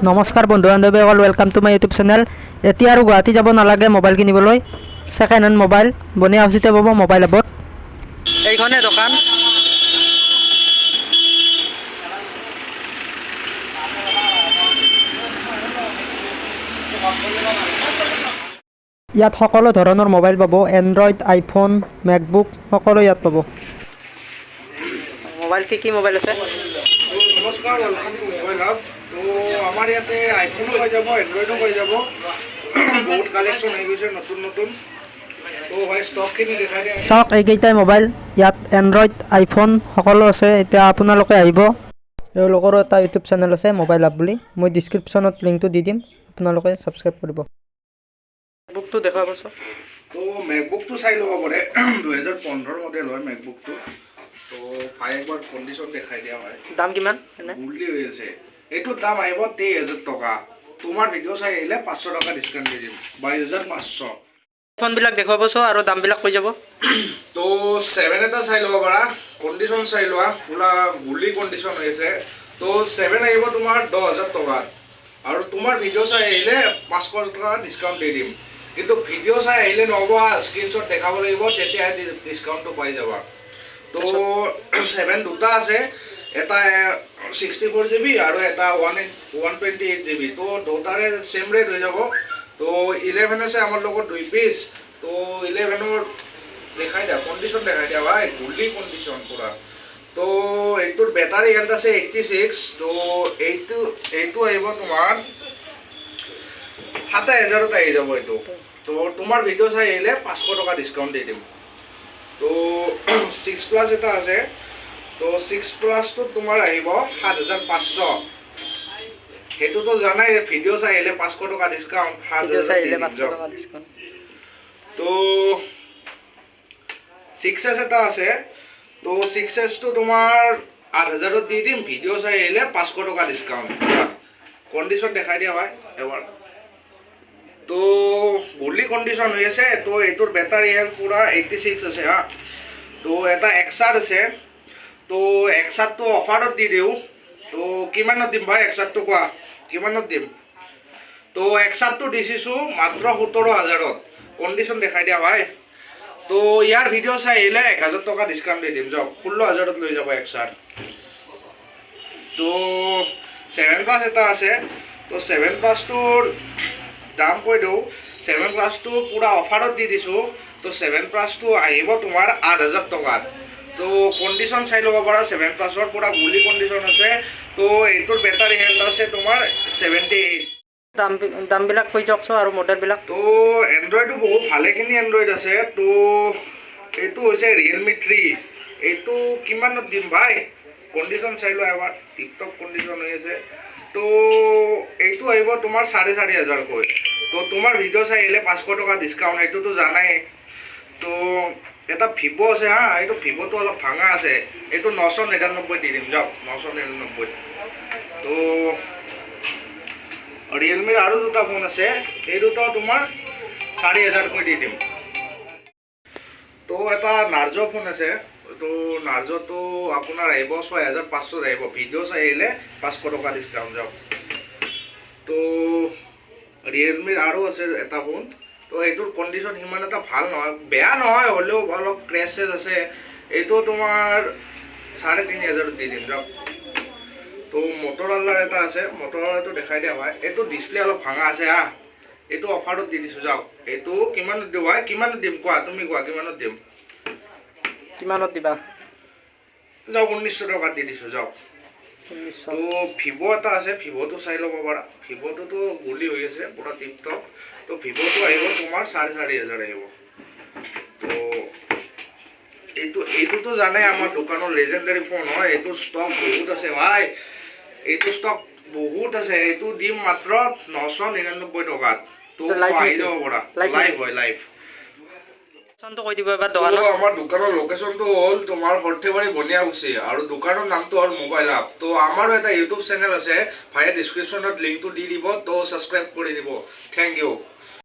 নমস্কাৰ বন্ধু বান্ধৱীসকল, welcome to my YouTube channel. এতিয়া আৰু গুৱাহাটী যাব নালাগে মোবাইল কিনিবলৈ। ছেকেণ্ড হেণ্ড মোবাইল বনিয়া হাউচিতে পাব মোবাইল এপত। এইখনে দোকান। ইয়াত সকলো ধৰণৰ মোবাইল পাব, এণ্ড্ৰইড, আইফোন, মেকবুক সকলো ইয়াত পাব। মোবাইল কি মোবাইল আছে? নমস্কাৰ, ৱেলকাম টু মোবাইল হাব। তো আমাৰ ইয়াতে আইফোনো পাই যাব, এণ্ড্ৰইডো পাই যাব। বহুত কালেকশ্যন হৈ গৈছে নতুন নতুন। তো হয় ষ্টকখিনি দেখাই দিয়া। চাওক, এইকেইটাই মোবাইল ইয়াত এণ্ড্ৰইড, আইফোন সকলো আছে। এতিয়া আপোনালোকে আহিব। এওঁলোকৰো এটা ইউটিউব চেনেল আছে মোবাইল হাব বুলি, মই ডিছক্ৰিপশ্যনত লিংকটো দি দিম, আপোনালোকে ছাবস্ক্ৰাইব কৰিব। মেকবুকটো দেখুৱাব চাওক। তো মেকবুকটো চাই ল'ব পাৰে। 2015 মডেল হয় মেকবুকটো। তো ভাই একবাৰ কণ্ডিশ্যন দেখাই দিয়া হয়। দাম কিমান এনে? গুলি হৈ আছে। এইটোৰ দাম আহিব 23,000 টকা। তোমাৰ ভিডিঅ' চাই আহিলে 500 টকা ডিছকাউণ্ট দি দিম, 22,500। ফোনবিলাক দেখুৱাব চাওক আৰু দামবিলাক কৈ যাব। তো 7 এটা চাই ল'ব পাৰা, কণ্ডিশ্যন চাই লোৱা, পুৰা গুলি কণ্ডিশ্যন হৈ আছে। তো 7 আহিব তোমাৰ 10,000 টকাত, আৰু তোমাৰ ভিডিঅ' চাই আহিলে 500 টকা ডিছকাউণ্ট দি দিম। কিন্তু ভিডিঅ' চাই আহিলে নহ'ব, স্ক্ৰীনশ্বট দেখাব লাগিব, তেতিয়াহে ডিছকাউণ্টটো পাই যাবা। তো 7 দুটা আছে, এটা 64 GB আৰু এটা 128 GB। তো দুটাৰে ছেম ৰেট হৈ যাব। তো 11 আছে আমাৰ লগত 2 পিচ। তো 11ৰ দেখাই দিয়া, কণ্ডিশ্যন দেখাই দিয়া ভাই, গুলি কণ্ডিশ্যন পুৰা। তো এইটোৰ বেটাৰী হেল্থ আছে 86। তো এইটো আহিব তোমাৰ 7,000ত আহি যাব এইটো। তো তোমাৰ ভিডিঅ' চাই আহিলে 500 টকা ডিছকাউণ্ট দি দিম। তো 6+ এটা আছে। তো 6+টো তোমাৰ আহিব 7,500। সেইটোতো জানাই, ভিডিঅ' চাই আহিলে 500 টকা ডিছকাউণ্ট, 7,000 তো 6S এটা আছে। তো 6Sটো তোমাৰ 8,000ত দি দিম, ভিডিঅ' চাই আহিলে 500 টকা ডিছকাউণ্ট। কণ্ডিশ্যন দেখাই দিয়া হয় এবাৰ। তো গুলি কণ্ডিশ্যন হৈ আছে। তো এইটোৰ বেটাৰী হেল্থ পুৰা 86 আছে হা। তো এটা XR আছে। তো XRটো অফাৰত দি দিওঁ। তো কিমানত দিম ভাই XRটো কোৱা, কিমানত দিম? তো XRটো দিছোঁ মাত্ৰ 17,000ত। কণ্ডিশ্যন দেখাই দিয়া ভাই। তো ইয়াৰ ভিডিঅ' চাই আহিলে 1,000 টকা ডিছকাউণ্ট দি দিম, যাওক 16,000ত লৈ যাব XR। তো 7+ এটা আছে। তো 7+টোৰ দাম কৈ দিওঁ, 7+টো পুৰা অফাৰত দি দিছোঁ। তো 7+টো আহিব তোমাৰ 8,000 টকাত। তো কণ্ডিশ্যন চাই ল'ব পাৰা, 7+ৰ পুৰা গুলি কণ্ডিশ্যন আছে। তো এইটোৰ বেটাৰী হেল্থ আছে তোমাৰ 78। দামবিলাক কৈ যাওকচোন আৰু মডেলবিলাক। তো এণ্ড্ৰইডো বহুত ভালেখিনি এণ্ড্ৰইড আছে। তো এইটো হৈছে Realme 3। এইটো কিমানত দিম ভাই, কণ্ডিশ্যন চাই লোৱা এবাৰ, টিপটপ কণ্ডিশ্যন হৈ আছে। তো এইটো আহিব তোমাৰ 4,500কৈ। তো তোমাৰ ভিডিঅ' চাই আহিলে 500 টকা ডিছকাউণ্ট, সেইটোতো জানাই। তো এটা ভিভ' আছে হা, এইটো ভিভ'টো অলপ ভাঙা আছে, এইটো 999 দি দিম, যাওক 999। তো ৰিয়েলমিৰ আৰু দুটা ফোন আছে, এই দুটা তোমাৰ 4,000কৈ দি দিম। তো এটা নাৰ্জো ফোন আছে। তো নাৰ্জোটো আপোনাৰ আহিব 6,500 আহিব, ভিডিঅ' চাই আহিলে 500 টকা ডিছকাউণ্ট, যাওক। তো ৰিয়েলমিৰ আৰু আছে এটা ফোন। তো এইটোৰ কণ্ডিশ্যন সিমান এটা ভাল নহয়, বেয়া নহয়, হ'লেও অলপ ক্ৰেচেছ আছে। এইটো তোমাৰ 3,500ত দি দিম, যাওক। তো মটৰৱালাৰ এটা আছে, মটৰৱালাটো দেখাই দিয়া হয়। এইটো ডিছপ্লে অলপ ভাঙা আছে হা, এইটো অফাৰত দি দিছোঁ, যাওক। এইটো কিমানত দিওঁ হয়, কিমানত দিম কোৱা, তুমি কোৱা কিমানত দিম? কিমানত দিবা? যাওক 1,900 টকাত দি দিছোঁ, যাওক। 1,900। তো ভিভ' এটা আছে, ভিভ'টো চাই ল'ব পাৰা। ভিভ'টোতো গুলি হৈ আছে পুৰা টিপটপ। তো ভিভ'টো আহিব তোমাৰ 4,500 আহিব। তো এইটোতো জানে আমাৰ দোকানৰ লেজেণ্ডাৰী ফোন হয়, এইটো ষ্টক বহুত আছে ভাই, এইটো ষ্টক বহুত আছে। এইটো দিম মাত্ৰ 999 টকাত। তো আহি যাব পৰা, লাইভ হয়, লাইভ। কৈ দিব এবাৰ তো দোকানত। আমাৰ দোকানৰ লোকেশ্যনটো হ'ল তোমাৰ সৰ্থেবাৰী বনিয়াগুছি, আৰু দোকানৰ নামটো হ'ল মোবাইল হাব। তো আমাৰো এটা ইউটিউব চেনেল আছে, ভাইয়ে ডিছক্ৰিপশ্যনত লিংকটো দি দিব, তো ছাবস্ক্ৰাইব কৰি দিব। Thank U.